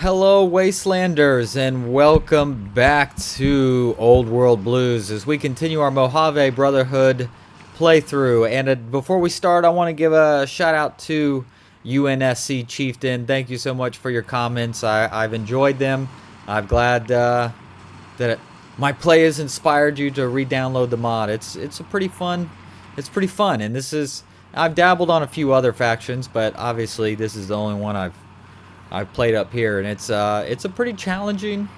Hello Wastelanders, and welcome back to Old World Blues as we continue our Mojave Brotherhood playthrough. And before we start, I want to give a shout out to UNSC Chieftain. Thank you so much for your comments. I've enjoyed them. I'm glad my play has inspired you to re-download the mod. It's pretty fun, and I've dabbled on a few other factions, but obviously this is the only one I've played up here, and it's a pretty challenging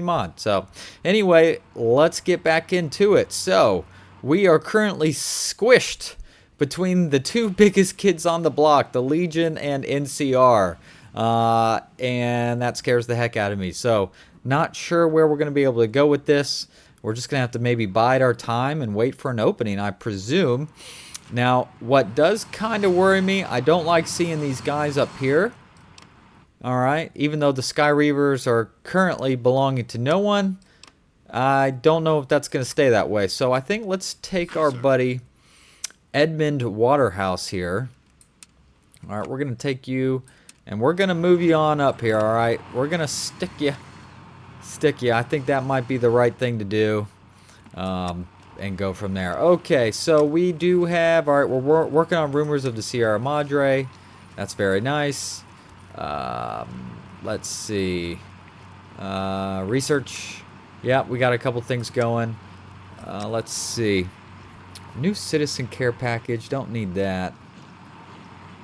mod. So anyway, let's get back into it. So we are currently squished between the two biggest kids on the block, the Legion and NCR, and that scares the heck out of me. So not sure where we're going to be able to go with this. We're just going to have to maybe bide our time and wait for an opening, I presume. Now, what does kind of worry me, I don't like seeing these guys up here. Alright, even though the Sky Reavers are currently belonging to no one, I don't know if that's going to stay that way. So I think let's take our buddy Edmund Waterhouse here. Alright, we're going to take you, and we're going to move you on up here, alright? We're going to stick you. I think that might be the right thing to do, and go from there. Okay, so we do have, alright, we're working on Rumors of the Sierra Madre. That's very nice. Let's see. Research. Yeah, we got a couple things going. Let's see. New citizen care package. Don't need that.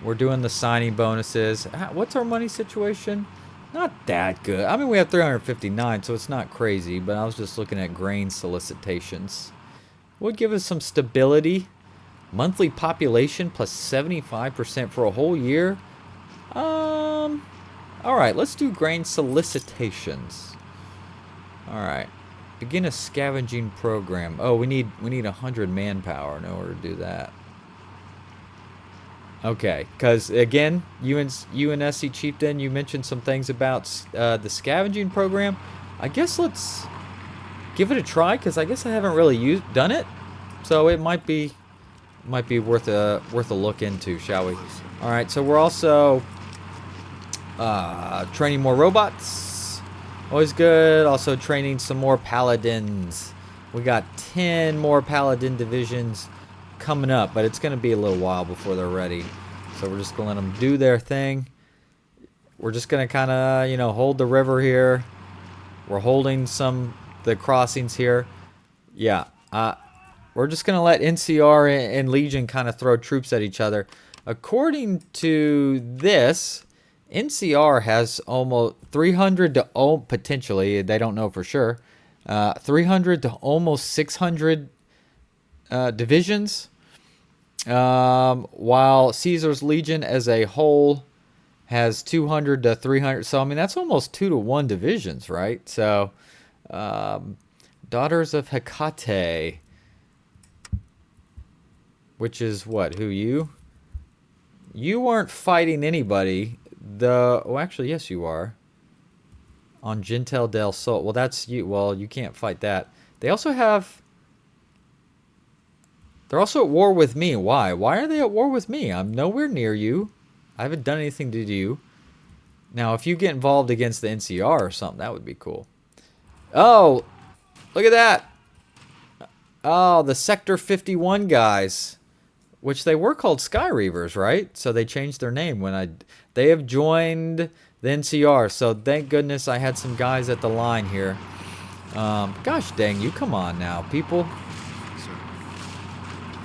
We're doing the signing bonuses. What's our money situation? Not that good. I mean, we have 359, so it's not crazy, but I was just looking at grain solicitations. Would give us some stability. Monthly population plus 75% for a whole year. Alright, let's do grain solicitations. Alright. Begin a scavenging program. Oh, we need 100 manpower in order to do that. Okay, because again, UNSC Chieftain, you mentioned some things about the scavenging program. I guess let's give it a try, because I guess I haven't really done it. So it might be worth a look into, shall we? Alright, so we're also training more robots, always good. Also training some more paladins. We got 10 more paladin divisions coming up, but it's going to be a little while before they're ready, so we're just going to let them do their thing. We're just going to kind of, hold the river here. We're holding the crossings here. Yeah, we're just going to let NCR and Legion kind of throw troops at each other. According to this, NCR has almost 300 to potentially, they don't know for sure, 300 to almost 600 divisions, while Caesar's Legion as a whole has 200 to 300. So I mean, that's almost 2 to 1 divisions, right? So Daughters of Hecate, which is what, who you aren't fighting anybody. Oh, actually, yes, you are. On Gentel del Sol. Well, that's you. Well, you can't fight that. They're also at war with me. Why? Why are they at war with me? I'm nowhere near you. I haven't done anything to you. Now, if you get involved against the NCR or something, that would be cool. Oh, look at that. Oh, the Sector 51 guys. Which they were called Sky Reavers, right? So they changed their name they have joined the NCR. So thank goodness I had some guys at the line here. Gosh dang you, come on now, people.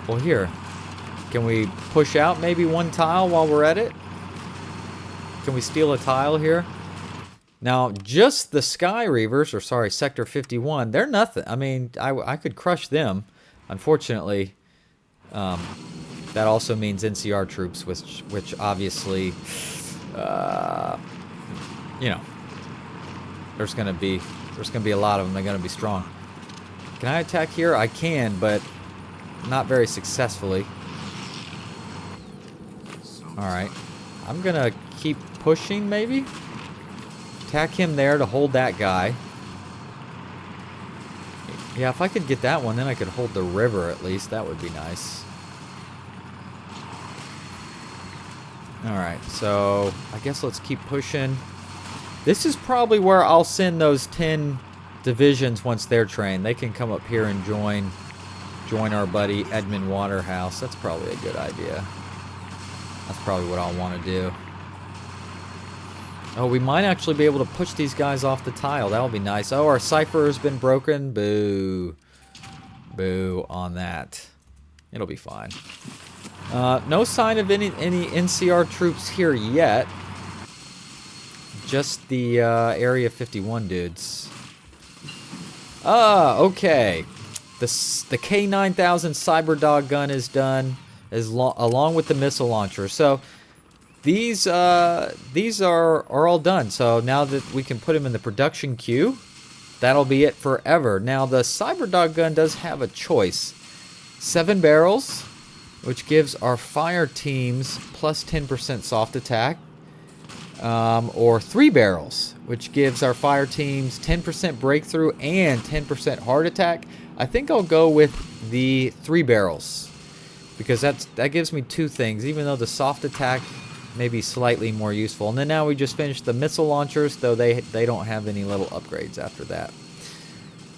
Well, here, can we push out maybe one tile while we're at it? Can we steal a tile here? Now, just the Sky Reavers, or sorry, Sector 51, they're nothing. I mean, I could crush them. Unfortunately, that also means NCR troops, which obviously, there's gonna be a lot of them. They're gonna be strong. Can I attack here? I can, but not very successfully. All right, I'm gonna keep pushing. Maybe attack him there to hold that guy. Yeah, if I could get that one, then I could hold the river at least. That would be nice. Alright, so I guess let's keep pushing. This is probably where I'll send those 10 divisions once they're trained. They can come up here and join our buddy Edmund Waterhouse. That's probably a good idea. That's probably what I'll want to do. Oh, we might actually be able to push these guys off the tile. That'll be nice. Oh, our cipher has been broken. Boo. Boo on that. It'll be fine. No sign of any NCR troops here yet. Just the Area 51 dudes. Okay. The K9000 Cyberdog gun is done, along with the missile launcher. So these are all done. So now that we can put them in the production queue, that'll be it forever. Now the Cyberdog gun does have a choice: 7 barrels, which gives our fire teams plus 10% soft attack. Or 3 barrels, which gives our fire teams 10% breakthrough and 10% hard attack. I think I'll go with the 3 barrels because that gives me 2 things, even though the soft attack may be slightly more useful. And then now we just finished the missile launchers, though they don't have any little upgrades after that.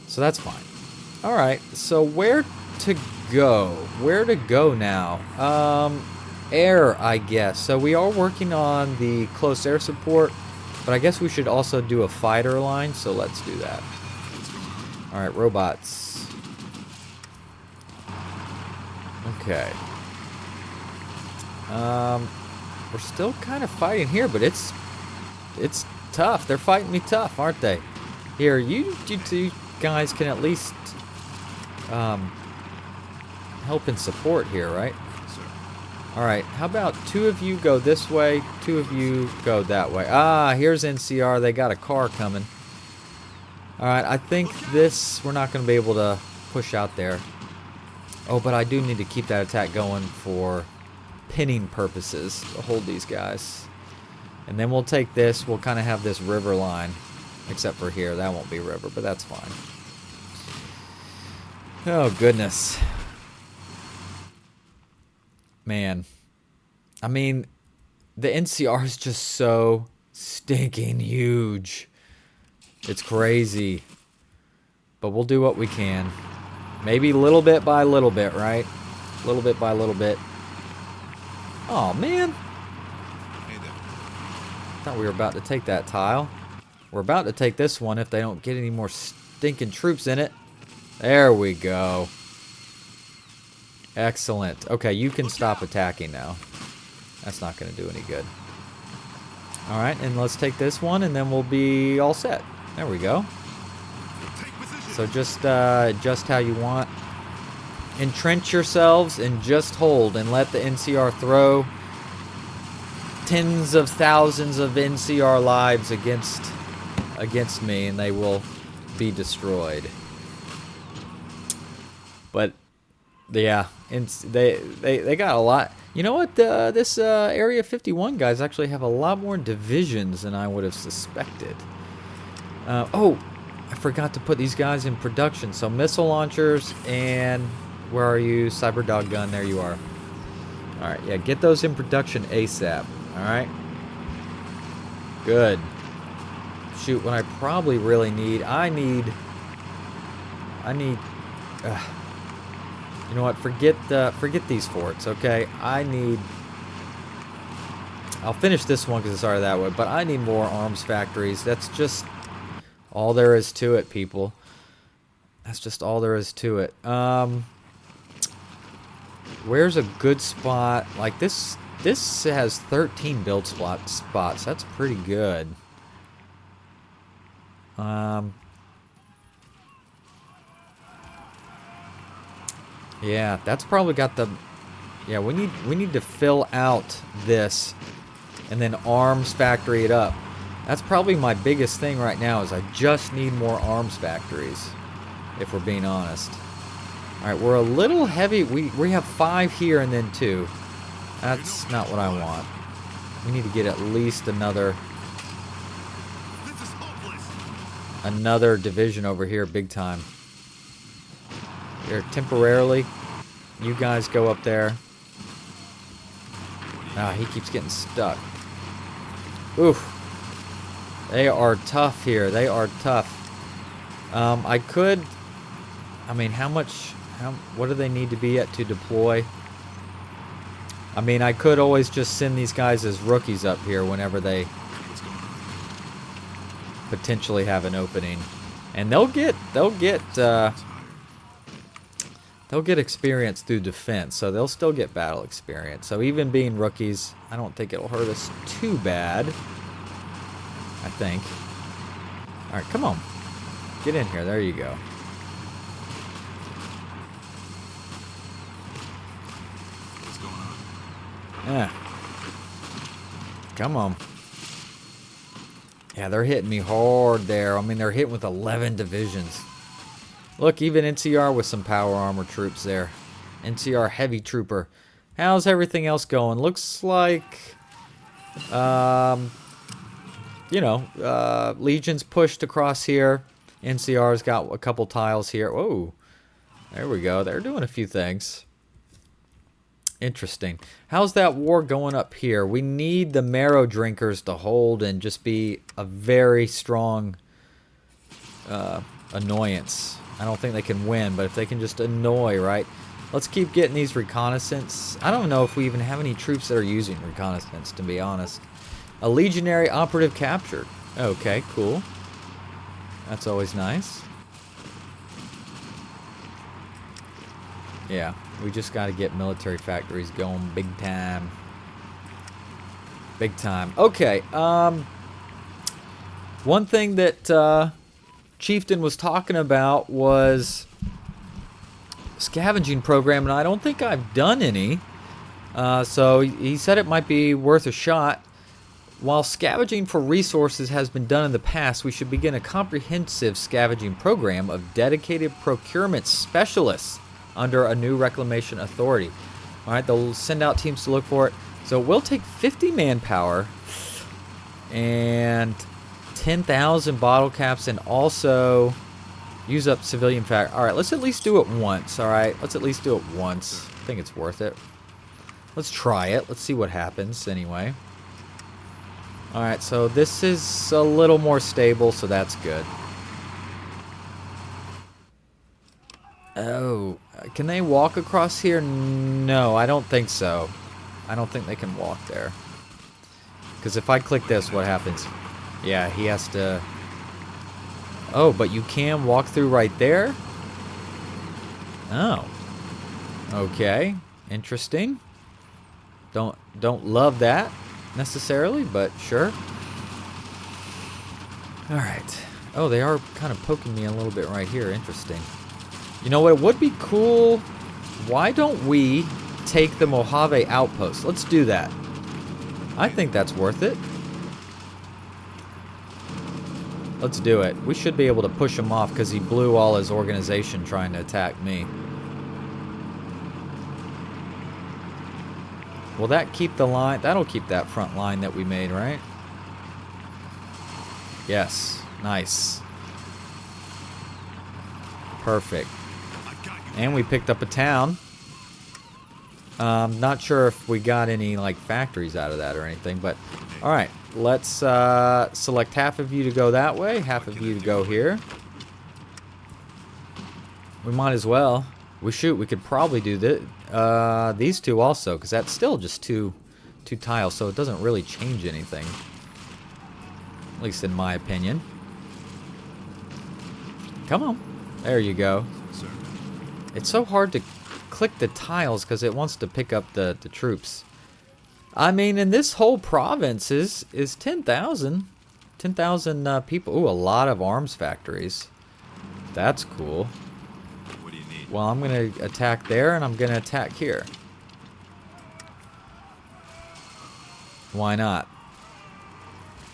So that's fine. All right, so where to go? Where to go now? Air, I guess. So we are working on the close air support, but I guess we should also do a fighter line, so let's do that. Alright, robots. Okay. We're still kind of fighting here, but it's tough. They're fighting me tough, aren't they? Here, you two guys can at least help and support here, right? Alright, how about 2 of you go this way, 2 of you go that way. Ah, here's NCR. They got a car coming. Alright, I think we're not going to be able to push out there. Oh, but I do need to keep that attack going for pinning purposes to hold these guys. And then we'll take this. We'll kind of have this river line. Except for here. That won't be river, but that's fine. Oh, goodness. Man, I mean, the NCR is just so stinking huge. It's crazy. But we'll do what we can. Maybe little bit by little bit, right? Little bit by little bit. Oh, man. Thought we were about to take that tile. We're about to take this one if they don't get any more stinking troops in it. There we go. Excellent. Okay, you can stop attacking now. That's not going to do any good. Alright, and let's take this one, and then we'll be all set. There we go. So just how you want. Entrench yourselves and just hold, and let the NCR throw tens of thousands of NCR lives against me, and they will be destroyed. But yeah, they got a lot. You know what? This Area 51 guys actually have a lot more divisions than I would have suspected. Oh, I forgot to put these guys in production. So missile launchers and where are you? Cyberdog gun. There you are. All right, yeah, get those in production ASAP. All right. Good. Shoot, what I probably really need. I need. You know what? Forget these forts, okay? I'll finish this one because it's already that way, but I need more arms factories. That's just all there is to it, people. That's just all there is to it. Where's a good spot? Like this has 13 build spots. That's pretty good. Yeah, that's probably got the... Yeah, we need to fill out this and then arms factory it up. That's probably my biggest thing right now is I just need more arms factories, if we're being honest. Alright, we're a little heavy. We have 5 here and then 2. That's not what I want. We need to get at least another division over here big time. Here, temporarily, you guys go up there. Ah, he keeps getting stuck. Oof. They are tough here. They are tough. I could... I mean, what do they need to be at to deploy? I mean, I could always just send these guys as rookies up here whenever they potentially have an opening. And they'll get experience through defense, so they'll still get battle experience. So even being rookies, I don't think it'll hurt us too bad. I think. All right, come on. Get in here. There you go. Yeah. Come on. Yeah, they're hitting me hard there. I mean, they're hitting with 11 divisions. Look, even NCR with some power armor troops there. NCR heavy trooper. How's everything else going? Looks like, Legion's pushed across here. NCR's got a couple tiles here. Whoa. There we go. They're doing a few things. Interesting. How's that war going up here? We need the marrow drinkers to hold and just be a very strong annoyance. I don't think they can win, but if they can just annoy, right? Let's keep getting these reconnaissance. I don't know if we even have any troops that are using reconnaissance, to be honest. A legionary operative captured. Okay, cool. That's always nice. Yeah, we just got to get military factories going big time. Big time. Okay, one thing that Chieftain was talking about was scavenging program, and I don't think I've done any. So he said it might be worth a shot. While scavenging for resources has been done in the past, we should begin a comprehensive scavenging program of dedicated procurement specialists under a new reclamation authority. All right, they'll send out teams to look for it. So we'll take 50 manpower and 10,000 bottle caps and also use up civilian fact. All right, let's at least do it once. All right, let's at least do it once. I think it's worth it. Let's try it. Let's see what happens anyway. All right, so this is a little more stable, so that's good. Oh, can they walk across here? No, I don't think so. I don't think they can walk there. Because if I click this, what happens? Yeah, he has to... Oh, but you can walk through right there? Oh. Okay. Interesting. Don't love that necessarily, but sure. Alright. Oh, they are kind of poking me a little bit right here. Interesting. You know what? It would be cool. Why don't we take the Mojave outpost? Let's do that. I think that's worth it. Let's do it. We should be able to push him off because he blew all his organization trying to attack me. Will that keep the line? That'll keep that front line that we made, right? Yes. Nice. Perfect. And we picked up a town. Not sure if we got any like factories out of that or anything, but all right. Let's select half of you to go that way, half of you to go here. We might as well. We could probably do these two also, because that's still just two tiles, so it doesn't really change anything. At least in my opinion. Come on. There you go. It's so hard to click the tiles because it wants to pick up the troops. I mean, in this whole province is 10,000. 10,000 people. Ooh, a lot of arms factories. That's cool. What do you need? Well, I'm going to attack there, and I'm going to attack here. Why not?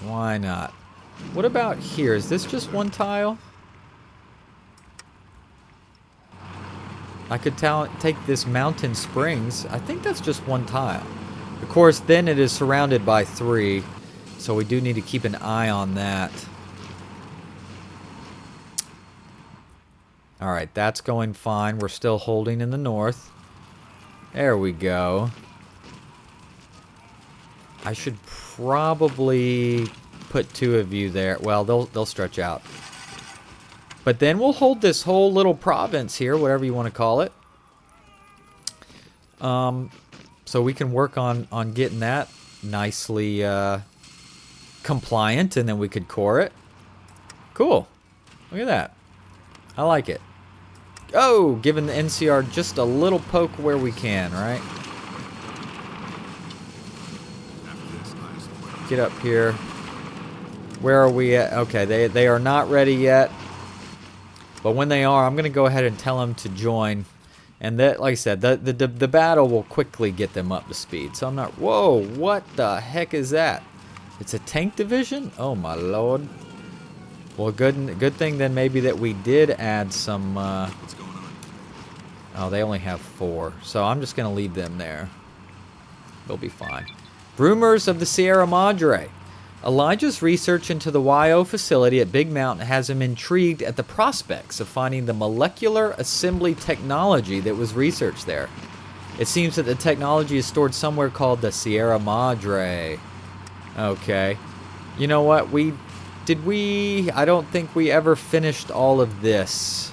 Why not? What about here? Is this just one tile? I could take this Mountain Springs. I think that's just one tile. Of course, then it is surrounded by 3, so we do need to keep an eye on that. All right, that's going fine. We're still holding in the north. There we go. I should probably put 2 of you there. Well, they'll stretch out. But then we'll hold this whole little province here, whatever you want to call it. So we can work on getting that nicely compliant, and then we could core it. Cool. Look at that. I like it. Oh, giving the NCR just a little poke where we can, right? Get up here. Where are we at? Okay, they are not ready yet. But when they are, I'm going to go ahead and tell them to join. And that, like I said, the battle will quickly get them up to speed. So I'm not... Whoa, what the heck is that? It's a tank division? Oh, my lord. Well, good thing then maybe that we did add some... What's going on? Oh, they only have 4. So I'm just going to leave them there. They'll be fine. Rumors of the Sierra Madre. Elijah's research into the YO facility at Big Mountain has him intrigued at the prospects of finding the molecular assembly technology that was researched there. It seems that the technology is stored somewhere called the Sierra Madre. Okay. You know what? I don't think we ever finished all of this.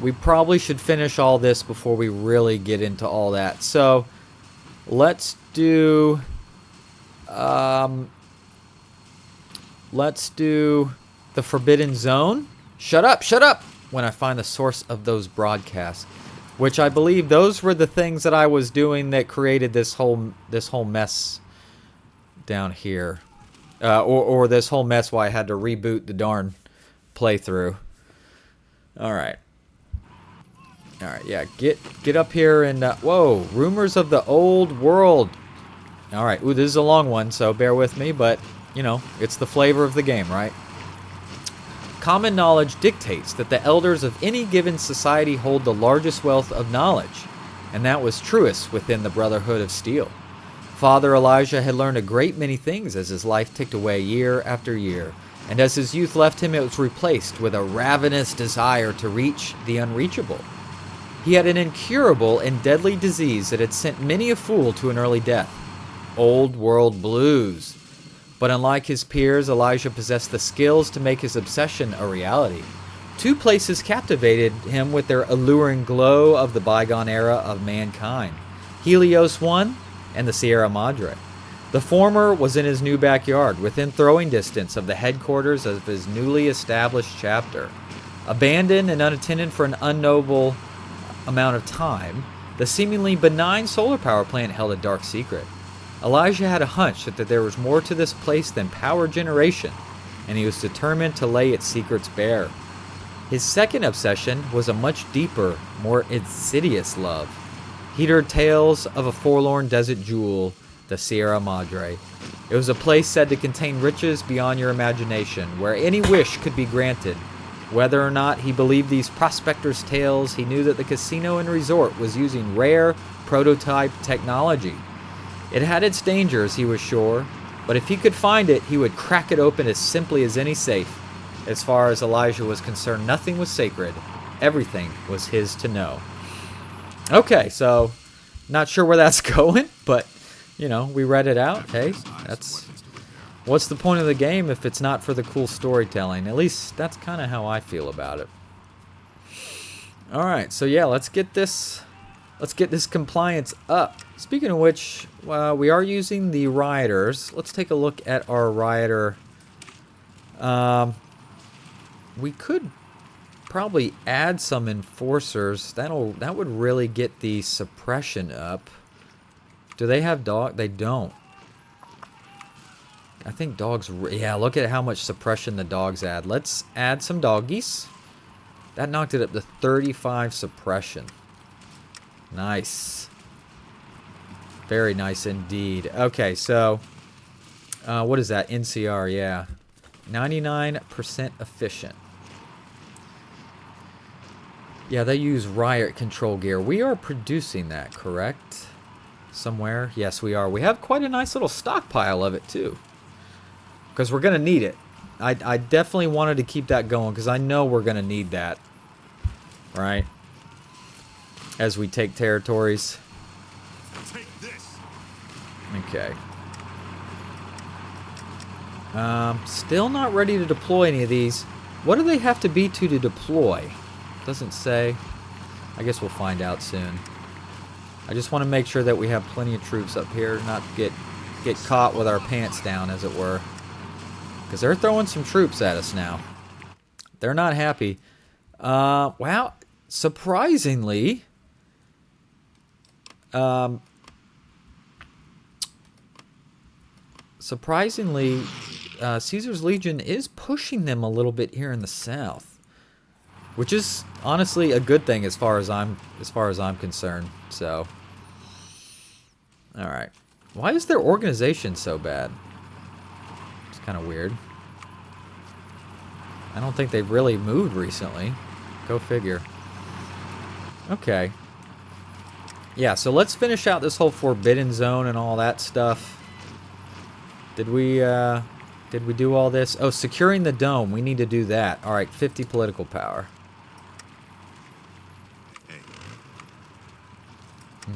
We probably should finish all this before we really get into all that. So, let's do... let's do the Forbidden Zone. Shut up, shut up! When I find the source of those broadcasts, which I believe those were the things that I was doing that created this whole mess down here, or this whole mess why I had to reboot the darn playthrough. All right, yeah, get up here and whoa! Rumors of the old world. All right, ooh, this is a long one, so bear with me, but, you know, it's the flavor of the game, right? Common knowledge dictates that the elders of any given society hold the largest wealth of knowledge, and that was truest within the Brotherhood of Steel. Father Elijah had learned a great many things as his life ticked away year after year, and as his youth left him, it was replaced with a ravenous desire to reach the unreachable. He had an incurable and deadly disease that had sent many a fool to an early death. Old world blues. But unlike his peers, Elijah possessed the skills to make his obsession a reality. 2 places captivated him with their alluring glow of the bygone era of mankind: Helios One and the Sierra Madre. The former was in his new backyard, within throwing distance of the headquarters of his newly established chapter. Abandoned and unattended for an unknowable amount of time, the seemingly benign solar power plant held a dark secret. Elijah had a hunch that there was more to this place than power generation, and he was determined to lay its secrets bare. His second obsession was a much deeper, more insidious love. He'd heard tales of a forlorn desert jewel, the Sierra Madre. It was a place said to contain riches beyond your imagination, where any wish could be granted. Whether or not he believed these prospectors' tales, he knew that the casino and resort was using rare prototype technology. It had its dangers, he was sure, but if he could find it, he would crack it open as simply as any safe. As far as Elijah was concerned, nothing was sacred. Everything was his to know. Okay, so not sure where that's going, but, you know, we read it out. Hey, what's the point of the game if it's not for the cool storytelling? At least that's kind of how I feel about it. All right, so yeah, let's get this compliance up. Speaking of which, we are using the rioters. Let's take a look at our rioter. We could probably add some enforcers. That would really get the suppression up. Do they have dog? They don't. I think dogs... Yeah, look at how much suppression the dogs add. Let's add some doggies. That knocked it up to 35 suppression. Nice. Very nice indeed. Okay, so... what is that? NCR, yeah. 99% efficient. Yeah, they use riot control gear. We are producing that, correct? Somewhere? Yes, we are. We have quite a nice little stockpile of it, too. Because we're going to need it. I definitely wanted to keep that going, because I know we're going to need that. Right? As we take territories. Take this. Okay. Still not ready to deploy any of these. What do they have to be to deploy? Doesn't say. I guess we'll find out soon. I just want to make sure that we have plenty of troops up here, not get caught with our pants down, as it were. Because they're throwing some troops at us now. They're not happy. Wow, surprisingly, Caesar's Legion is pushing them a little bit here in the south, which is honestly a good thing as far as I'm concerned. So, all right, why is their organization so bad? It's kind of weird. I don't think they've really moved recently. Go figure. Okay. Yeah, so let's finish out this whole Forbidden Zone and all that stuff. Did we do all this? Oh, securing the dome. We need to do that. All right, 50 political power.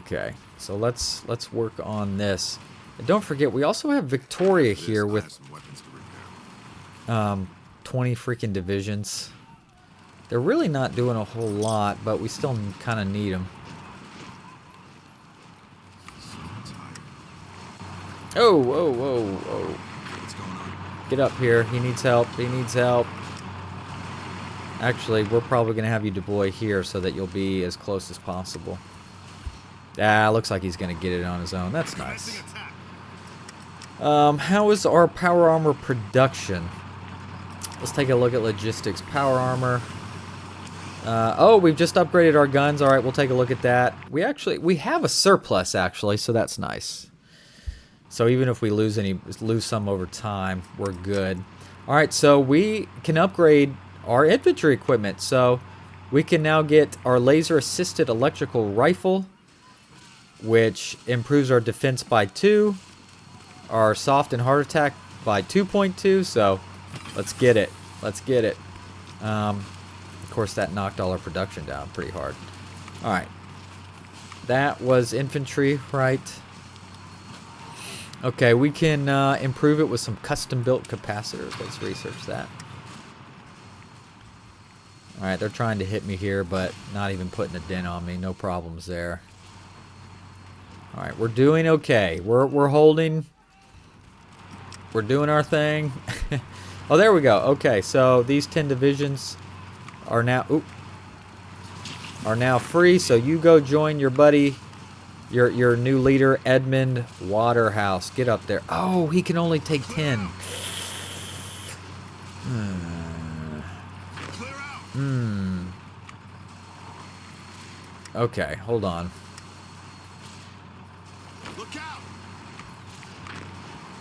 Okay, so let's work on this. And don't forget, we also have Victoria here with 20 freaking divisions. They're really not doing a whole lot, but we still kind of need them. Oh, whoa, whoa, whoa. What's going on? Get up here. He needs help. He needs help. Actually, we're probably going to have you deploy here so that you'll be as close as possible. Ah, looks like he's going to get it on his own. That's nice. How is our power armor production? Let's take a look at logistics. Power armor. Oh, we've just upgraded our guns. All right, we'll take a look at that. We have a surplus, actually, so that's nice. So even if we lose some over time, we're good. All right, so we can upgrade our infantry equipment. So we can now get our laser-assisted electrical rifle, which improves our defense by 2, our soft and hard attack by 2.2. So let's get it. Let's get it. Of course, that knocked all our production down pretty hard. All right. That was infantry, right? Okay, we can improve it with some custom-built capacitors. Let's research that. All right, they're trying to hit me here, but not even putting a dent on me. No problems there. All right, we're doing okay. We're holding. We're doing our thing. Oh, there we go. Okay, so these 10 divisions are now free. So you go join your buddy. Your new leader, Edmund Waterhouse. Get up there. Oh, he can only take 10. Okay, hold on. Look out!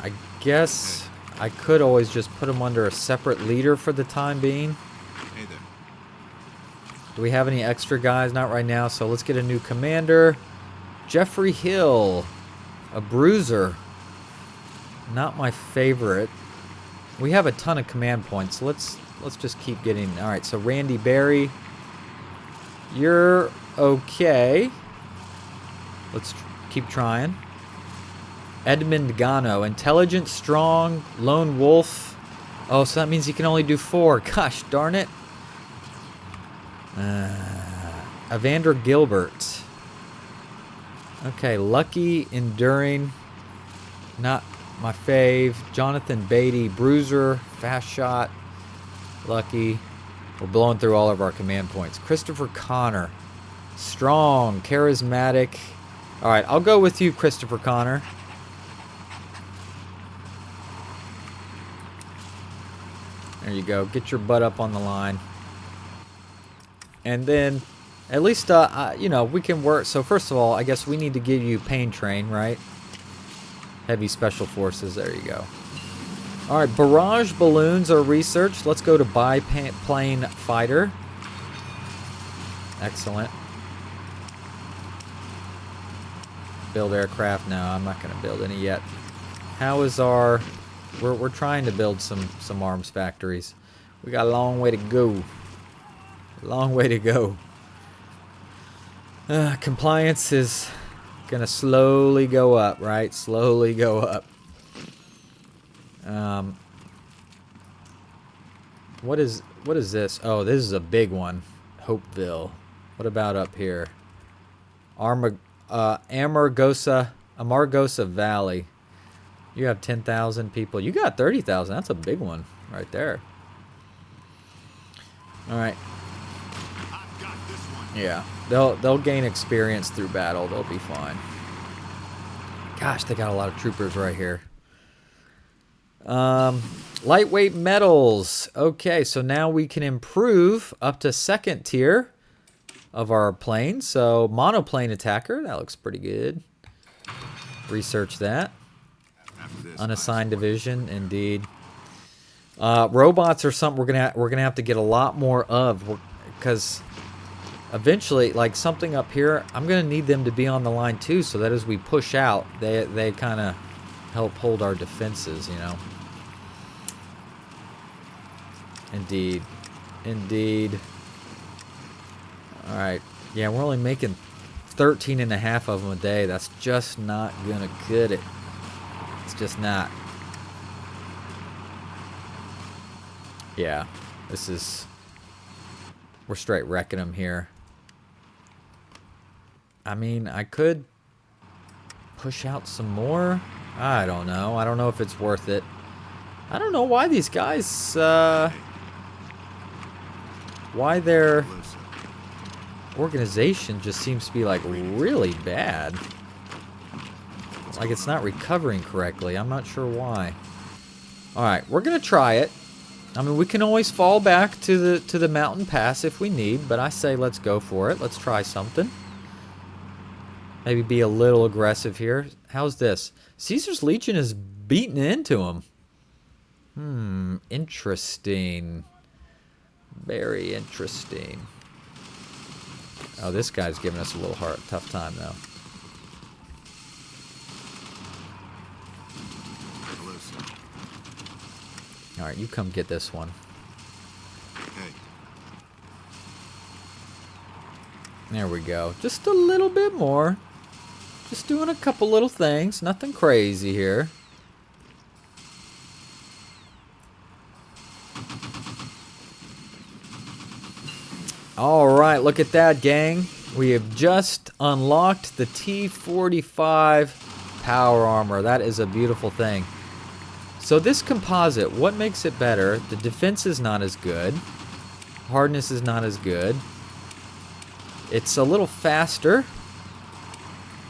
I guess I could always just put him under a separate leader for the time being. Hey there. Do we have any extra guys? Not right now, so let's get a new commander. Jeffrey Hill, a bruiser. Not my favorite. We have a ton of command points, so let's just keep getting. All right, so Randy Berry, you're okay. Let's keep trying. Edmund Gano, intelligent, strong, lone wolf. Oh, so that means he can only do 4. Gosh darn it. Evander Gilbert. Okay, lucky, enduring, not my fave. Jonathan Beatty, bruiser, fast shot, lucky. We're blowing through all of our command points. Christopher Connor, strong, charismatic. All right, I'll go with you, Christopher Connor. There you go. Get your butt up on the line. And then at least, you know, we can work. So first of all, I guess we need to give you Pain Train, right? Heavy Special Forces. There you go. All right, barrage balloons are researched. Let's go to biplane fighter. Excellent. Build aircraft. No, I'm not going to build any yet. How is our... We're trying to build some arms factories. We got a long way to go. Long way to go. Compliance is gonna slowly go up, right? Slowly go up. What is this? Oh, this is a big one. Hopeville. What about up here? Amargosa Valley. You have 10,000 people. You got 30,000. That's a big one right there. All right. I've got this one. Yeah, they'll gain experience through battle. They'll be fine. Gosh, they got a lot of troopers right here. Lightweight metals. Okay, so now we can improve up to 2nd tier of our plane. So monoplane attacker. That looks pretty good. Research that. After this, Unassigned division, indeed. Robots are something we're gonna have to get a lot more of, because eventually, like something up here, I'm gonna need them to be on the line too, so that as we push out, they kind of help hold our defenses, you know. Indeed, indeed. All right, yeah, we're only making 13 and a half of them a day. That's just not gonna cut it. It's just not. Yeah, this is... We're straight wrecking them here. I mean, I could push out some more. I don't know. I don't know if it's worth it. I don't know why these guys... why their organization just seems to be, like, really bad. Like, it's not recovering correctly. I'm not sure why. Alright, we're gonna try it. I mean, we can always fall back to the mountain pass if we need, but I say let's go for it. Let's try something. Maybe be a little aggressive here. How's this? Caesar's Legion is beating into him. Interesting. Very interesting. Oh, this guy's giving us a little tough time, though. Hello, sir. Alright, you come get this one. Hey. There we go. Just a little bit more. Just doing a couple little things. Nothing crazy here. Alright, look at that, gang. We have just unlocked the T-45 power armor. That is a beautiful thing. So this composite, what makes it better? The defense is not as good. Hardness is not as good. It's a little faster.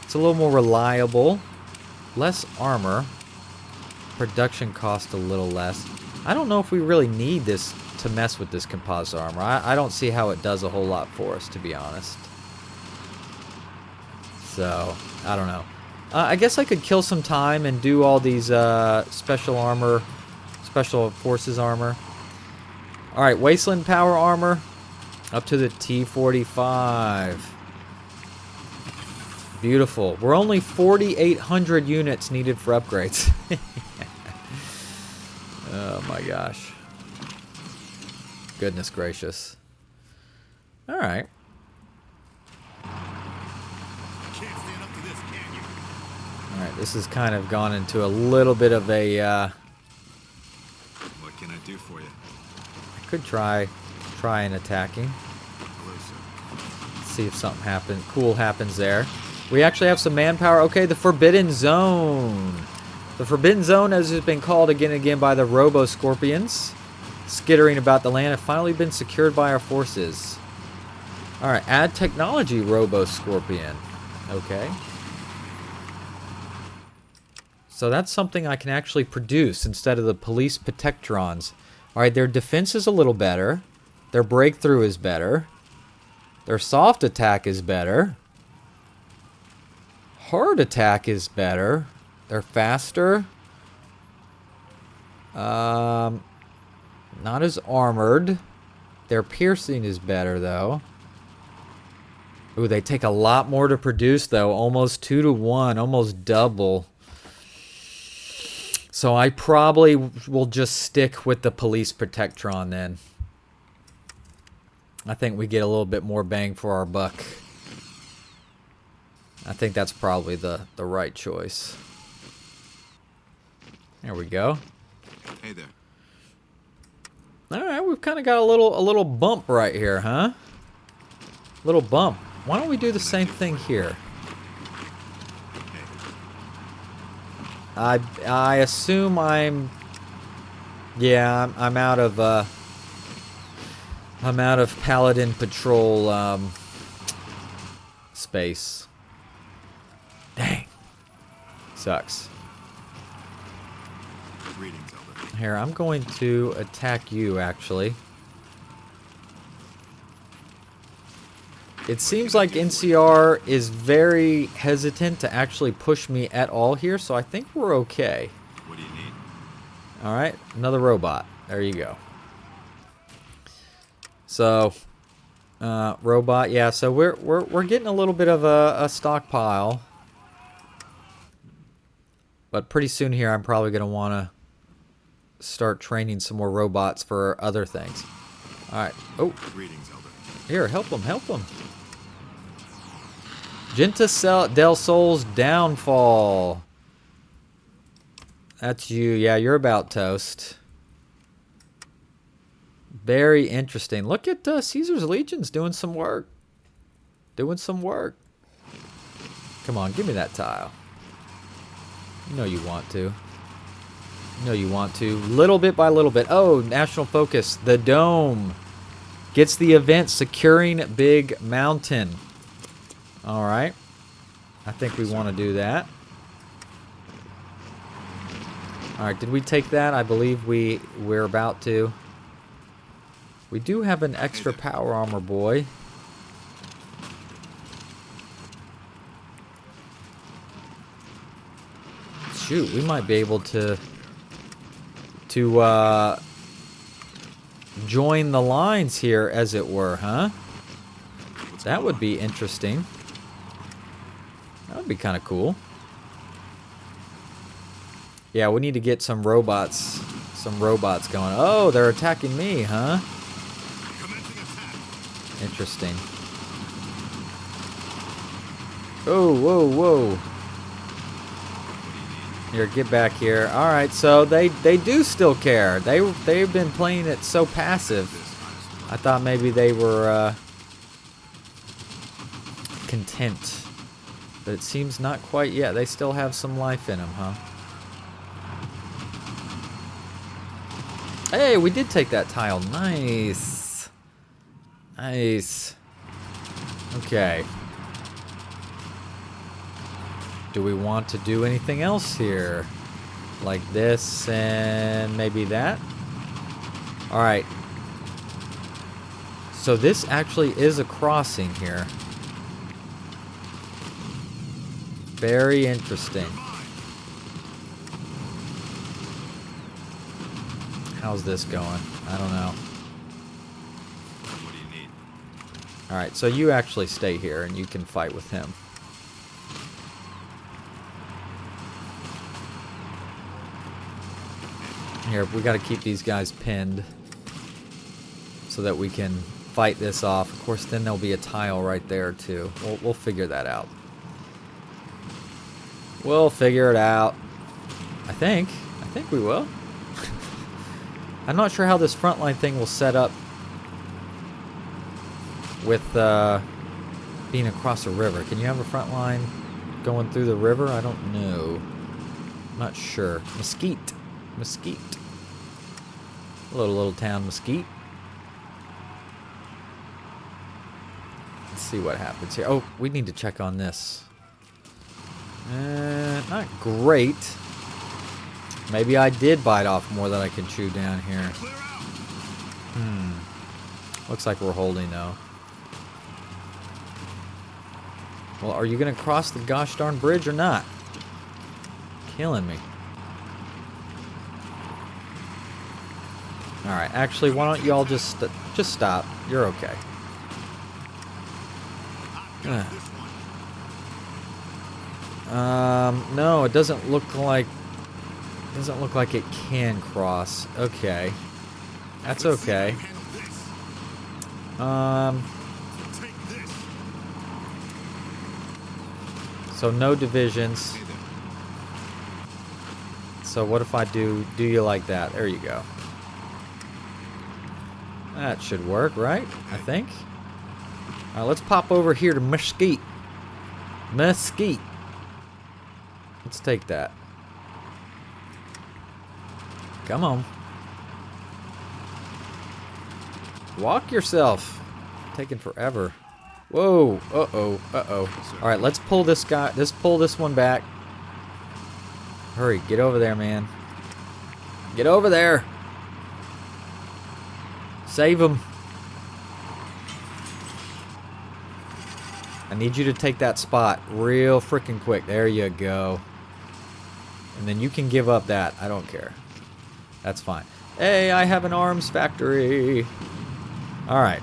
It's a little more reliable. Less armor. Production cost a little less. I don't know if we really need this to mess with this composite armor. I don't see how it does a whole lot for us, to be honest. So, I don't know. I guess I could kill some time and do all these special armor, special forces armor. Alright, Wasteland power armor. Up to the T-45. Beautiful. We're only 4,800 units needed for upgrades. Oh my gosh. Goodness gracious. Alright. Alright, this has kind of gone into a little bit of a, What can I do for you? I could try and attacking. Hello, sir. See if something cool happens there. We actually have some manpower. Okay, the Forbidden Zone. The Forbidden Zone, as has been called again and again by the Robo-Scorpions, skittering about the land, have finally been secured by our forces. Alright, add technology, Robo-Scorpion. Okay. So that's something I can actually produce instead of the police protectrons. Alright, their defense is a little better. Their breakthrough is better. Their soft attack is better. Hard attack is better. They're faster. Not as armored. Their piercing is better, though. Ooh, they take a lot more to produce, though. Almost 2 to 1. Almost double. So I probably will just stick with the police protectron, then. I think we get a little bit more bang for our buck. I think that's probably the right choice. There we go. Hey there. All right, we've kind of got a little bump right here, huh? Little bump. Why don't we do the same thing here? I assume I'm. Yeah, I'm out of. I'm out of Paladin Patrol space. Dang. Sucks. Greetings, Elder. Here, I'm going to attack you, actually. It seems like NCR is very hesitant to actually push me at all here, so I think we're okay. What do you need? Alright, another robot. There you go. So, robot, yeah, so we're getting a little bit of a stockpile. But pretty soon here, I'm probably going to want to start training some more robots for other things. Alright, oh. Greetings, Elder. Here, help him, help him. Genta del Sol's downfall. That's you. Yeah, you're about toast. Very interesting. Look at Caesar's Legions doing some work. Doing some work. Come on, give me that tile. You know you want to. You know you want to. Little bit by little bit. Oh, national focus. The dome. Gets the event securing Big Mountain. Alright. I think we want to do that. Alright, did we take that? I believe we're about to. We do have an extra power armor, boy. Shoot, we might be able to join the lines here, as it were, huh? That would be interesting. That would be kind of cool. Yeah, we need to get some robots going. Oh, they're attacking me, huh? Interesting. Oh, whoa, whoa. Here, get back here. All right, so they do still care. They've been playing it so passive. I thought maybe they were content. But it seems not quite yet. They still have some life in them, huh? Hey, we did take that tile. Nice. Nice. Okay. Do we want to do anything else here? Like this and maybe that? Alright. So this actually is a crossing here. Very interesting. How's this going? I don't know. What do you need? Alright, so you actually stay here and you can fight with him. Here, we got to keep these guys pinned so that we can fight this off. Of course, then there'll be a tile right there too. We'll figure that out. We'll figure it out. I think we will. I'm not sure how this frontline thing will set up with being across a river. Can you have a front line going through the river? I don't know. I'm not sure. Mesquite. Mesquite. Hello, little town Mesquite. Let's see what happens here. Oh, we need to check on this. Not great. Maybe I did bite off more than I can chew down here. Looks like we're holding though. Well, are you gonna cross the gosh darn bridge or not? Killing me. Alright, actually, why don't y'all just stop. You're okay. No, it doesn't look like it can cross. Okay. That's okay. So no divisions. So what if I do you like that? There you go. That should work, right? I think. Alright, let's pop over here to Mesquite. Mesquite. Let's take that. Come on. Walk yourself. Taking forever. Whoa. Uh-oh. Uh-oh. Alright, let's pull this guy. Let's pull this one back. Hurry. Get over there, man. Get over there. Save him. I need you to take that spot real freaking quick. There you go. And then you can give up that. I don't care. That's fine. Hey, I have an arms factory. Alright.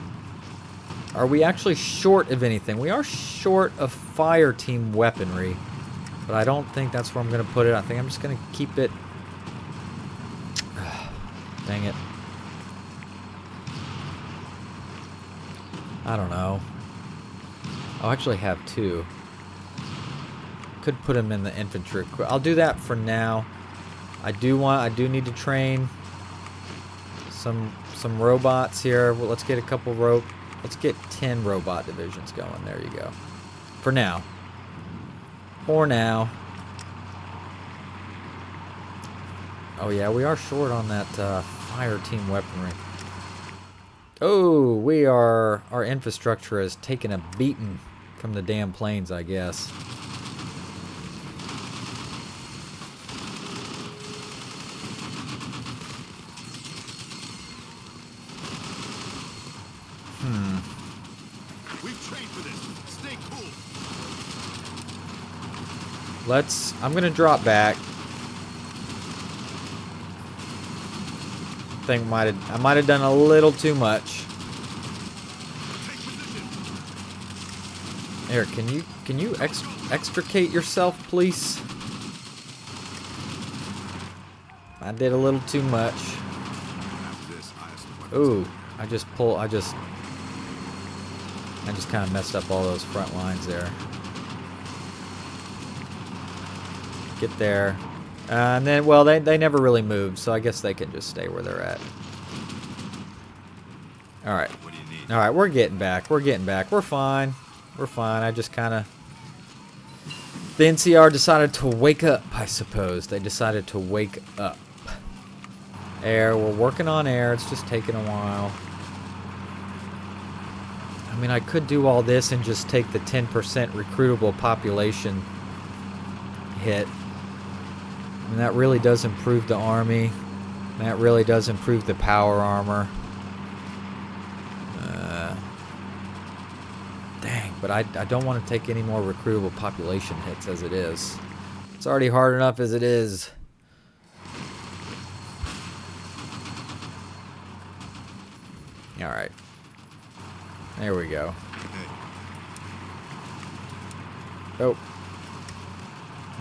Are we actually short of anything? We are short of fire team weaponry. But I don't think that's where I'm going to put it. I think I'm just going to keep it. Dang it. I don't know. I'll actually have two. Could put them in the infantry. I'll do that for now. I do need to train some robots here. Well, let's get a couple let's get 10 robot divisions going. There you go. For now. For now. Oh yeah, we are short on that fire team weaponry. Oh, our infrastructure has taken a beating from the damn planes, I guess. We've trained for this. Stay cool. I'm gonna drop back. I might have done a little too much. Here, can you extricate yourself, please? I did a little too much. Ooh, I just kind of messed up all those front lines there. Get there. And then, well, they never really moved, so I guess they can just stay where they're at. Alright. What do you need? Alright, we're getting back. We're getting back. We're fine. We're fine. I just kind of... The NCR decided to wake up, I suppose. They decided to wake up. Air. We're working on air. It's just taking a while. I mean, I could do all this and just take the 10% recruitable population hit. And that really does improve the army. That really does improve the power armor. Dang, but I don't want to take any more recruitable population hits as it is. It's already hard enough as it is. Alright. There we go. Oh.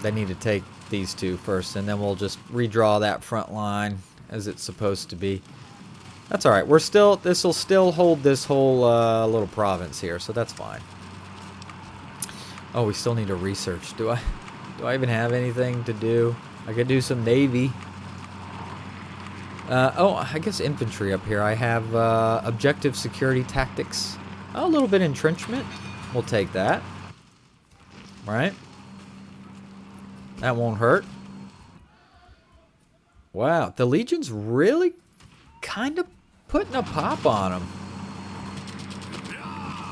They need to take these two first, and then we'll just redraw that front line as it's supposed to be. That's alright. This will still hold this whole little province here, so that's fine. Oh, we still need to research. Do I even have anything to do? I could do some navy. Oh, I guess infantry up here. I have objective security tactics. A little bit entrenchment. We'll take that. Right? That won't hurt. Wow, the Legion's really kind of putting a pop on them.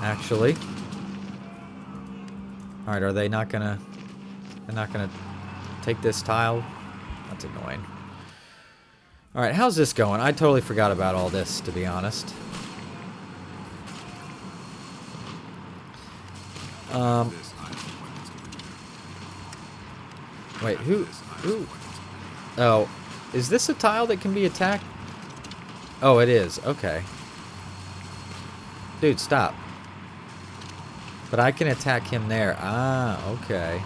Actually. Alright, are they not gonna... They're not gonna take this tile? That's annoying. Alright, how's this going? I totally forgot about all this, to be honest. Wait, who? Oh, is this a tile that can be attacked? Oh, it is. Okay. Dude, stop. But I can attack him there. Ah, okay.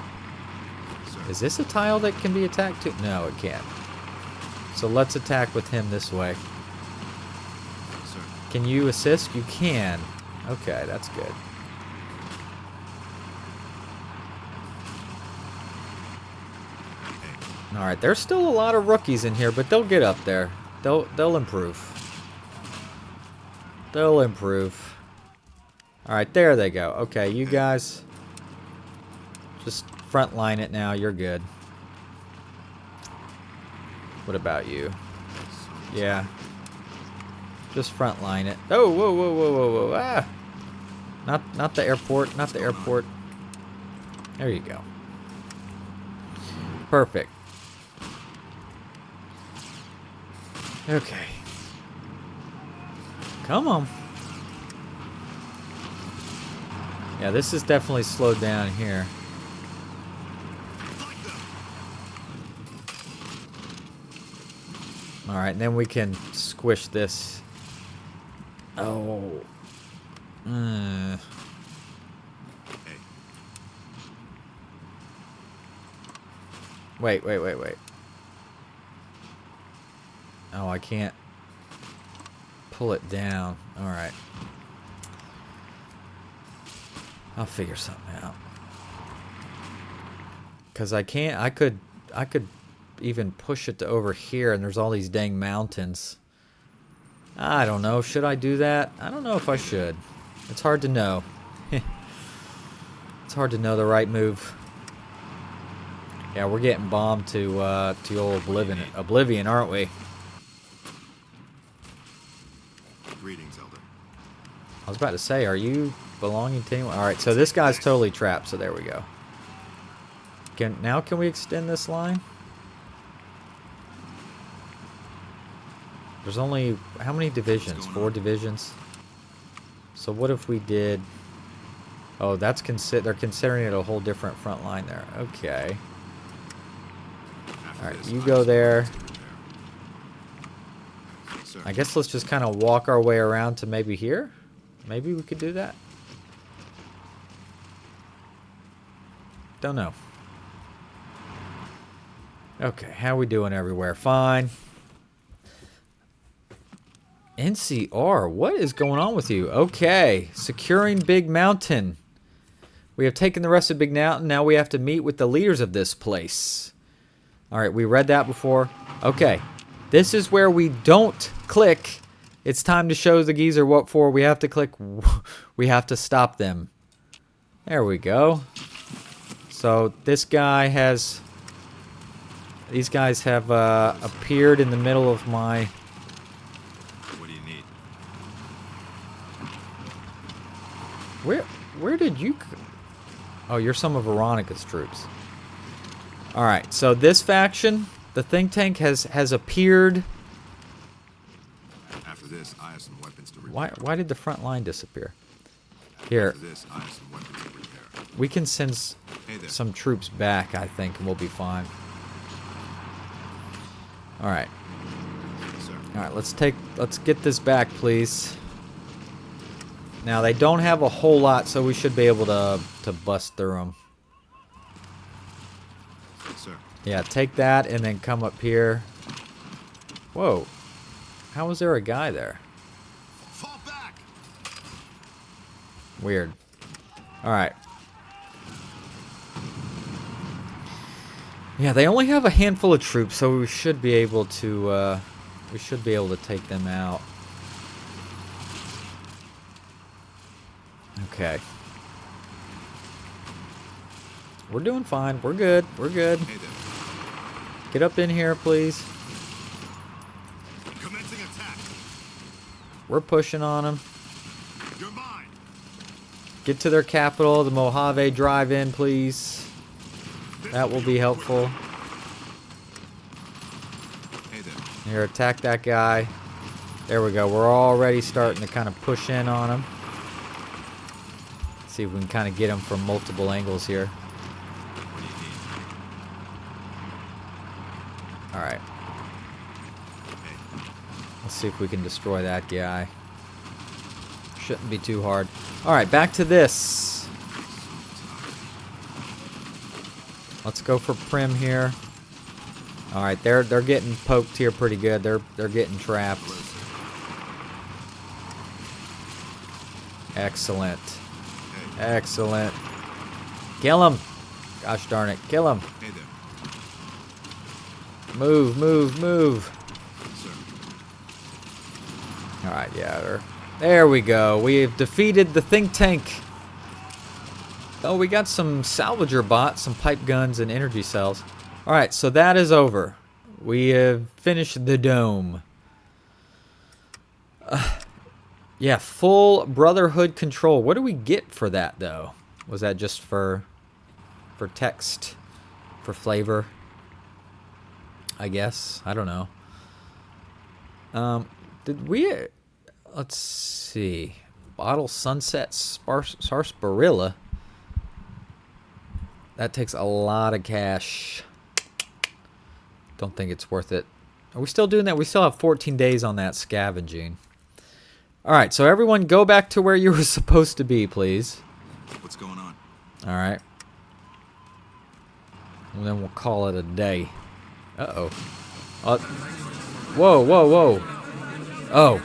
Is this a tile that can be attacked too? No, it can't. So let's attack with him this way. Can you assist? You can. Okay, that's good. Alright, there's still a lot of rookies in here, but they'll get up there. They'll improve. They'll improve. Alright, there they go. Okay, you guys just frontline it now. You're good. What about you? Yeah. Just frontline it. Oh, whoa, whoa, whoa, whoa, whoa. Ah! Not the airport. Not the airport. There you go. Perfect. Okay. Come on. Yeah, this is definitely slowed down here. Alright, and then we can squish this. Oh. Wait. Oh, I can't pull it down. Alright. I'll figure something out. Cause I can't, I could even push it to over here, and there's all these dang mountains. I don't know. Should I do that? I don't know if I should. It's hard to know. It's hard to know the right move. Yeah, we're getting bombed to old oblivion, aren't we? Greetings, Elder. I was about to say, are you belonging to anyone? All right, so this guy's totally trapped. So there we go. Can we extend this line? There's only how many divisions? 4 divisions. So what if we did? Oh, that's they're considering it a whole different front line there. Okay. All right, you go there. I guess let's just kind of walk our way around to maybe here. Maybe we could do that. Don't know. Okay, how we doing everywhere? Fine. NCR, what is going on with you? Okay, securing Big Mountain. We have taken the rest of Big Mountain. Now we have to meet with the leaders of this place. All right, we read that before. Okay, this is where we don't click. It's time to show the geezer what for. We have to click. We have to stop them. There we go. So this guy has... These guys have appeared in the middle of my... What do you need? Where did you... Oh, you're some of Veronica's troops. Alright, so this faction, the think tank, has appeared... After this, I have some weapons to repair. Why did the front line disappear? Here, After this, I have some weapons to repair. we can send Hey there. some troops back, I think, and we'll be fine. Alright. Sir. Alright, let's get this back, please. Now, they don't have a whole lot, so we should be able to bust through them. Sir. Yeah, take that and then come up here. Whoa. How was there a guy there? Fall back. Weird. Alright. Yeah, they only have a handful of troops, so we should be able to take them out. Okay. We're doing fine. We're good. We're good. Hey there. Get up in here, please. Commencing attack. We're pushing on them. You're mine. Get to their capital, the Mojave Drive-In, please. That will be helpful. Hey there. Here, attack that guy. There we go. We're already starting to kind of push in on him. See if we can kind of get him from multiple angles here. What do you need? All right. Hey. Let's see if we can destroy that guy. Shouldn't be too hard. All right, back to this. Let's go for Prim here. All right, they're getting poked here pretty good. They're getting trapped. Excellent. Excellent. Kill him. Gosh darn it. Kill him. Hey there. Move, move, move. Sir. All right, yeah, There we go. We've defeated the think tank. Oh, we got some salvager bots, some pipe guns, and energy cells. Alright, so that is over. We have finished the dome. Yeah, full Brotherhood control. What do we get for that, though? Was that just for text? For flavor? I guess. I don't know. Did we... Let's see. Bottle Sunset Sarsaparilla. That takes a lot of cash. Don't think it's worth it. Are we still doing that? We still have 14 days on that scavenging. Alright, so everyone go back to where you were supposed to be, please. What's going on? Alright. And then we'll call it a day. Uh-oh. Whoa, whoa, whoa. Oh.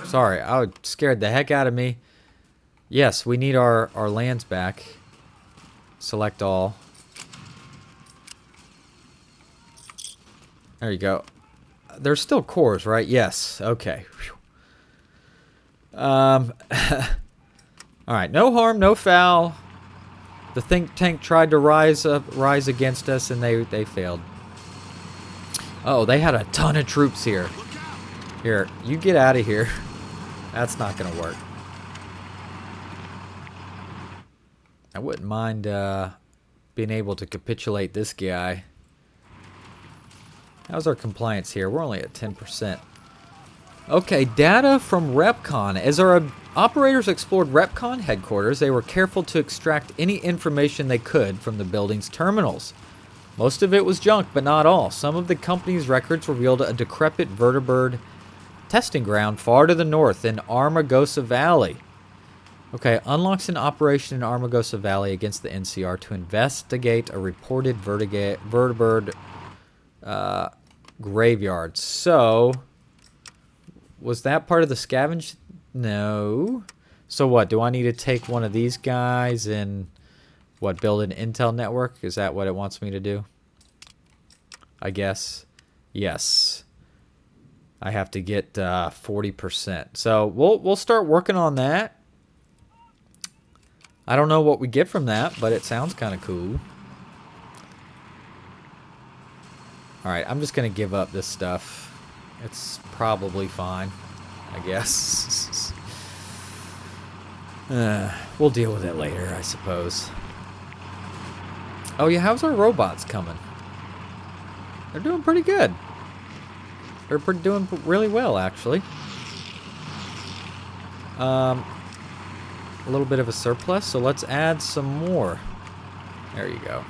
Sorry, I scared the heck out of me. Yes, we need our lands back. Select all. There you go. There's still cores, right? Yes. Okay. Alright, no harm, no foul. The think tank tried to rise against us, and they failed. Oh, they had a ton of troops here. Here, you get out of here. That's not gonna work. I wouldn't mind being able to capitulate this guy. How's our compliance here? We're only at 10%. Okay, data from RepCon. As our operators explored RepCon headquarters, they were careful to extract any information they could from the building's terminals. Most of it was junk, but not all. Some of the company's records revealed a decrepit vertibird testing ground far to the north in Armagosa Valley. Okay, unlocks an operation in Armagosa Valley against the NCR to investigate a reported vertibird graveyard. So, was that part of the scavenge? No. So what, do I need to take one of these guys and, what, build an intel network? Is that what it wants me to do? I guess. Yes. I have to get 40%. So we'll start working on that. I don't know what we get from that, but it sounds kind of cool. Alright, I'm just going to give up this stuff. It's probably fine, I guess. We'll deal with it later, I suppose. Oh yeah, how's our robots coming? They're doing pretty good. They're doing really well, actually. A little bit of a surplus, so let's add some more. There you go.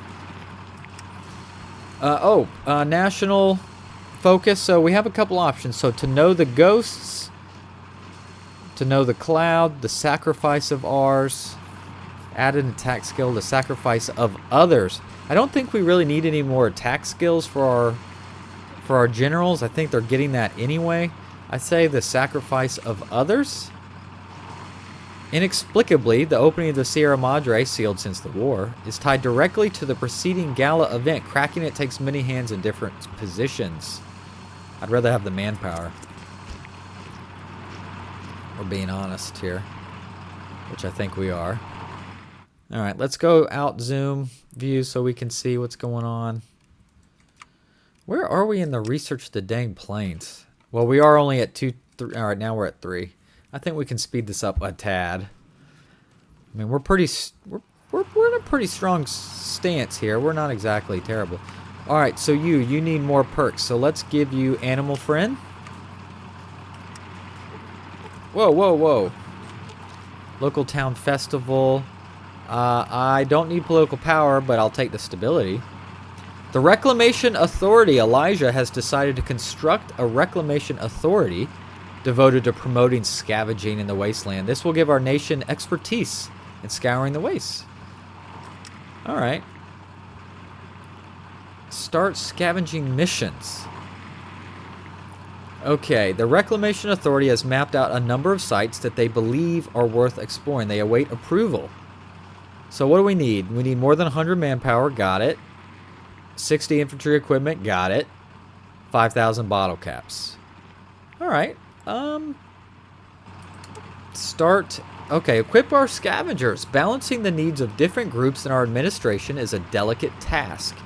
National focus. So we have a couple options. So to know the ghosts, to know the cloud, the sacrifice of ours, add an attack skill, the sacrifice of others. I don't think we really need any more attack skills for our generals. I think they're getting that anyway. I say the sacrifice of others. Inexplicably, the opening of the Sierra Madre, sealed since the war, is tied directly to the preceding gala event. Cracking it takes many hands in different positions. I'd rather have the manpower. We're being honest here, which I think we are. Alright, let's go out zoom view so we can see what's going on. Where are we in the research the dang plains? Well, we are only at 2, 3. Alright, now we're at 3. I think we can speed this up a tad. I mean, we're in a pretty strong stance here. We're not exactly terrible. Alright, so you need more perks. So let's give you Animal Friend. Whoa, whoa, whoa. Local Town Festival. I don't need political power, but I'll take the stability. The Reclamation Authority. Elijah has decided to construct a Reclamation Authority devoted to promoting scavenging in the wasteland. This will give our nation expertise in scouring the wastes. Alright. Start scavenging missions. Okay, the Reclamation Authority has mapped out a number of sites that they believe are worth exploring. They await approval. So what do we need? We need more than 100 manpower. Got it. 60 infantry equipment. Got it. 5,000 bottle caps. Alright. Start. Okay, equip our scavengers. Balancing the needs of different groups in our administration is a delicate task.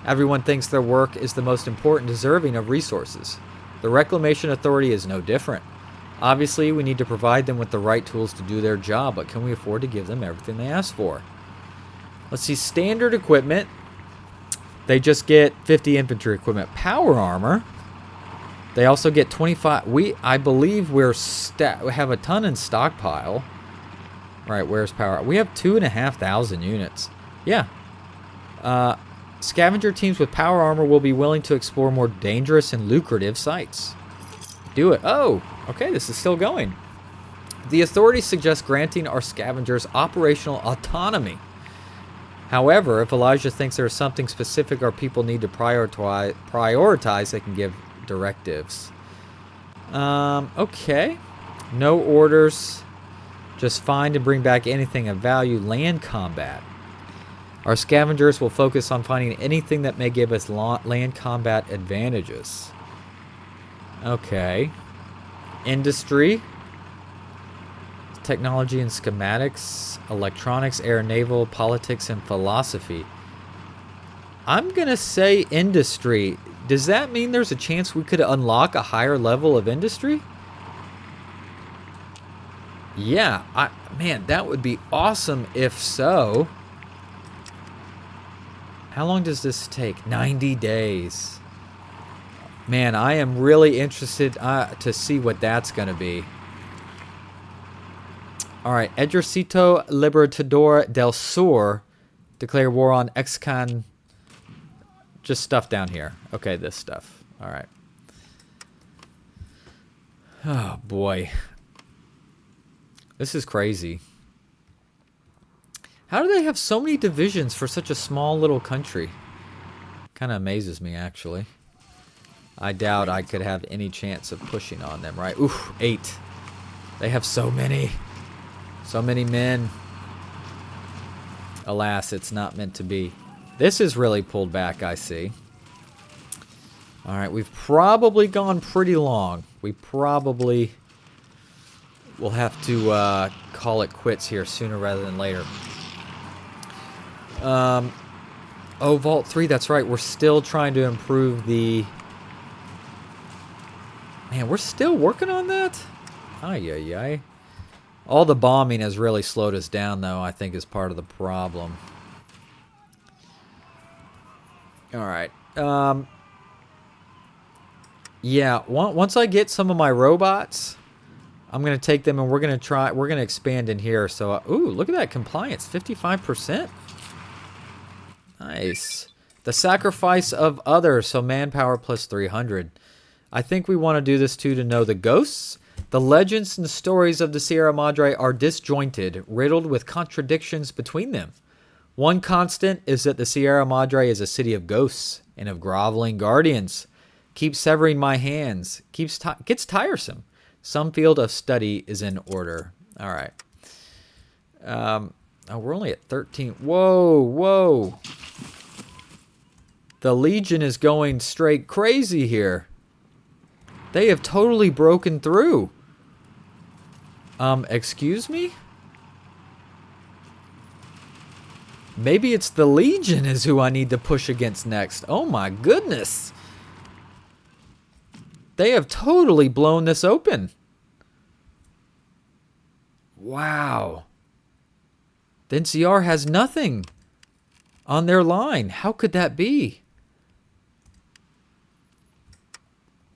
Everyone thinks their work is the most important, deserving of resources. The Reclamation Authority is no different. Obviously, we need to provide them with the right tools to do their job, but can we afford to give them everything they ask for? Let's see, standard equipment. They just get 50 infantry equipment. Power armor. They also get 25. I believe we have a ton in stockpile. All right, where's power? We have 2,500 units. Yeah. Scavenger teams with power armor will be willing to explore more dangerous and lucrative sites. Do it. Oh, okay, this is still going. The authority suggests granting our scavengers operational autonomy. However, if Elijah thinks there is something specific our people need to prioritize, they can give directives. Okay. No orders. Just find and bring back anything of value. Land combat. Our scavengers will focus on finding anything that may give us land combat advantages. Okay. Industry. Technology and schematics. Electronics, air, naval, politics, and philosophy. I'm going to say industry. Does that mean there's a chance we could unlock a higher level of industry? Yeah. Man, that would be awesome if so. How long does this take? 90 days. Man, I am really interested to see what that's going to be. All right. Ejercito Libertador del Sur declare war on Excan. Just stuff down here. Okay, this stuff. All right. Oh, boy. This is crazy. How do they have so many divisions for such a small little country? Kind of amazes me, actually. I doubt I could have any chance of pushing on them, right? Oof, 8. They have so many. So many men. Alas, it's not meant to be. This is really pulled back, I see. All right, we've probably gone pretty long. We probably will have to call it quits here sooner rather than later. Oh, Vault 3, that's right. We're still trying to improve the... Man, we're still working on that? Ay, ay, ay. All the bombing has really slowed us down, though, I think is part of the problem. All right. Yeah, once I get some of my robots, I'm going to take them and we're going to expand in here. So, ooh, look at that compliance, 55%. Nice. The sacrifice of others, so manpower plus 300. I think we want to do this too to know the ghosts. The legends and stories of the Sierra Madre are disjointed, riddled with contradictions between them. One constant is that the Sierra Madre is a city of ghosts and of groveling guardians. Keep severing my hands. Gets tiresome. Some field of study is in order. All right. Oh, we're only at 13. Whoa, whoa. The Legion is going straight crazy here. They have totally broken through. Excuse me? Maybe it's the Legion is who I need to push against next. Oh my goodness. They have totally blown this open. Wow. The NCR has nothing on their line. How could that be?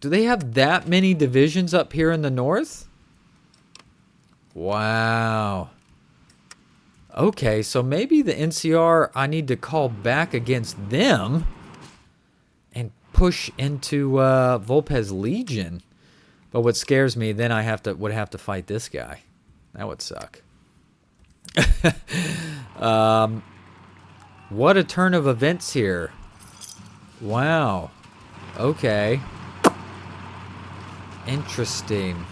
Do they have that many divisions up here in the north? Wow. Okay, so maybe the NCR, I need to call back against them and push into Volpez Legion. But what scares me, then I would have to fight this guy. That would suck. What a turn of events here. Wow. Okay. Interesting.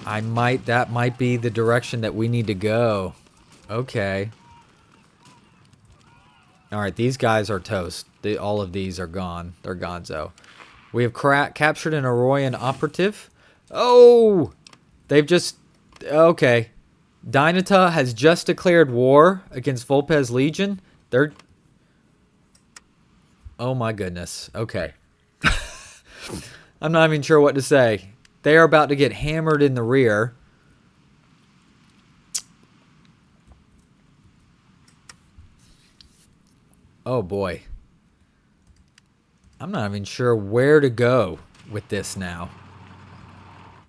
That might be the direction that we need to go. Okay. Alright, these guys are toast. All of these are gone. They're gonzo. We have captured an Arroyan operative. Oh! They've just... Okay. Dynata has just declared war against Volpez Legion. They're... Oh my goodness. Okay. I'm not even sure what to say. They are about to get hammered in the rear. Oh boy. I'm not even sure where to go with this now.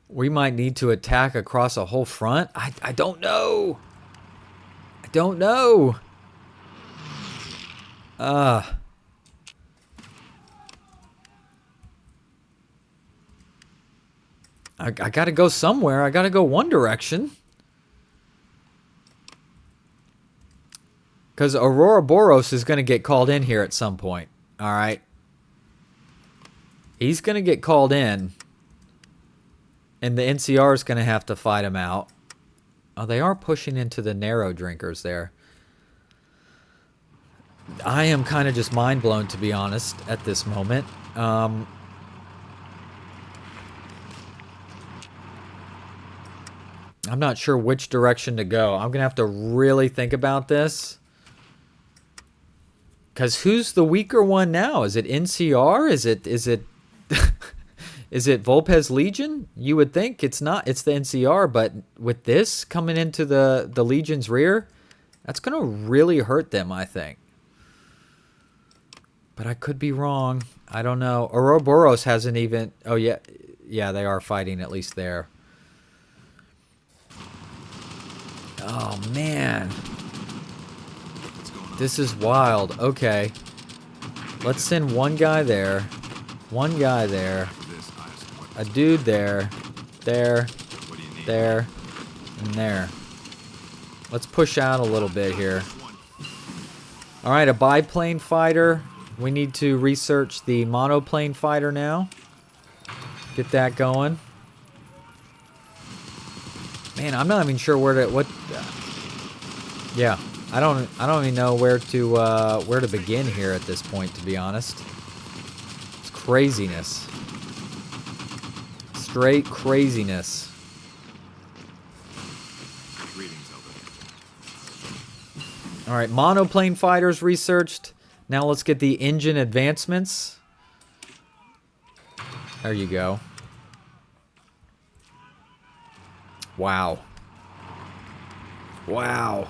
We might need to attack across a whole front. I don't know. I don't know. I gotta go somewhere. I gotta go one direction. Because Aurora Boros is going to get called in here at some point. Alright. He's going to get called in. And the NCR is going to have to fight him out. Oh, they are pushing into the narrow drinkers there. I am kind of just mind blown, to be honest, at this moment. I'm not sure which direction to go. I'm going to have to really think about this. Because who's the weaker one now? Is it NCR? Is it is it Volpez Legion? You would think it's not. It's the NCR, but with this coming into the Legion's rear, that's going to really hurt them, I think. But I could be wrong. I don't know. Ouroboros hasn't even... Oh, yeah. Yeah, they are fighting at least there. Oh, man. This is wild. Okay. Let's send one guy there. One guy there. A dude there. There. There. And there. Let's push out a little bit here. Alright, a biplane fighter. We need to research the monoplane fighter now. Get that going. Man, I'm not even sure where to... What... Yeah. I don't even know where to begin here at this point, to be honest. It's craziness. Straight craziness. Alright, monoplane fighters researched. Now let's get the engine advancements. There you go. Wow. Wow.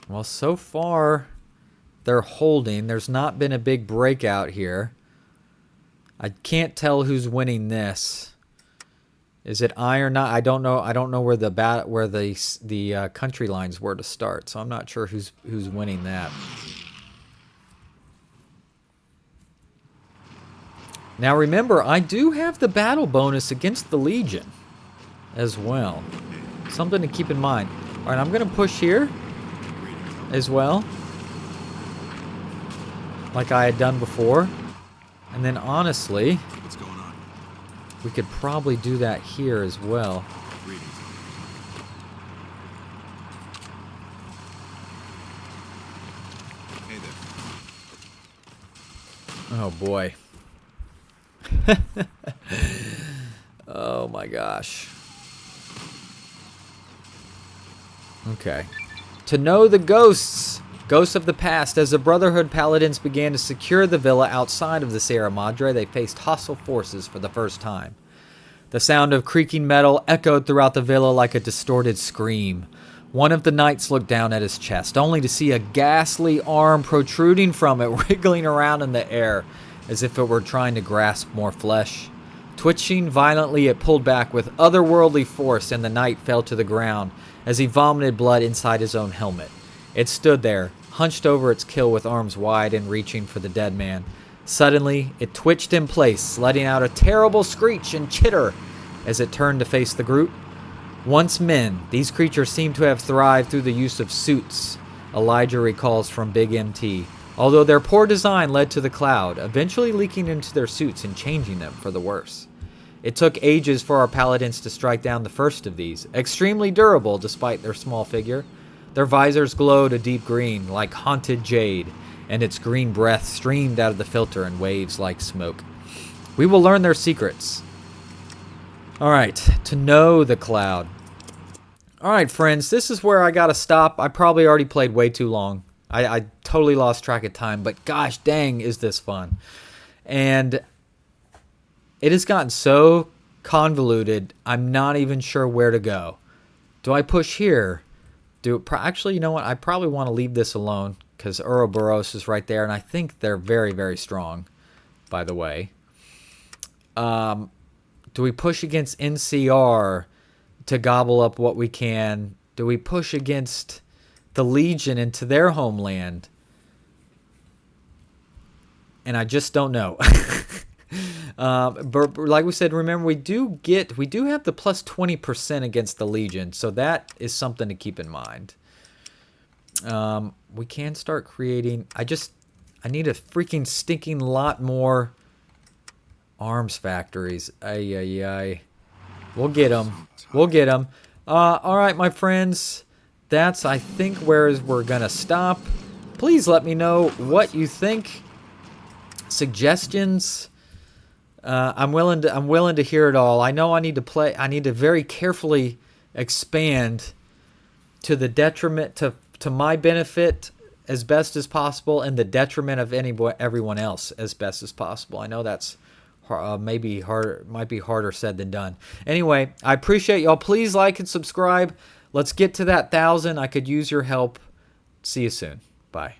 Well, so far they're holding. There's not been a big breakout here. I can't tell who's winning this. Is it Iron? I don't know. I don't know where the country lines were to start, so I'm not sure who's winning that. Now remember, I do have the battle bonus against the Legion as well. Something to keep in mind. All right, I'm going to push here as well, like I had done before. And then honestly, What's going on? we could probably do that here as well. Hey there. Oh boy. Oh my gosh. Okay. To know the ghosts. Ghosts of the past. As the Brotherhood Paladins began to secure the villa outside of the Sierra Madre, they faced hostile forces for the first time. The sound of creaking metal echoed throughout the villa like a distorted scream. One of the knights looked down at his chest, only to see a ghastly arm protruding from it, wriggling around in the air, as if it were trying to grasp more flesh. Twitching violently, it pulled back with otherworldly force, and the knight fell to the ground as he vomited blood inside his own helmet. It stood there, hunched over its kill with arms wide and reaching for the dead man. Suddenly, it twitched in place, letting out a terrible screech and chitter as it turned to face the group. Once men, these creatures seem to have thrived through the use of suits, Elijah recalls from Big MT, although their poor design led to the cloud, eventually leaking into their suits and changing them for the worse. It took ages for our paladins to strike down the first of these, extremely durable despite their small figure. Their visors glowed a deep green, like haunted jade, and its green breath streamed out of the filter in waves like smoke. We will learn their secrets. All right, to know the cloud. All right, friends, this is where I got to stop. I probably already played way too long. I totally lost track of time, but gosh dang, is this fun. And it has gotten so convoluted, I'm not even sure where to go. Do I push here? Actually, you know what? I probably want to leave this alone because Ouroboros is right there, and I think they're very, very strong, by the way. Do we push against NCR to gobble up what we can? Do we push against the Legion into their homeland? And I just don't know. But like we said, remember we do have the plus 20% against the Legion, so that is something to keep in mind. We can start creating. I need a freaking stinking lot more arms factories. Ay. We'll get them. All right, my friends. That's, I think, where we're going to stop. Please let me know what you think. Suggestions. I'm willing to hear it all. I know I need to very carefully expand to the detriment to my benefit as best as possible and the detriment of everyone else as best as possible. I know that's might be harder said than done. Anyway, I appreciate y'all. Please like and subscribe. Let's get to that 1,000. I could use your help. See you soon. Bye.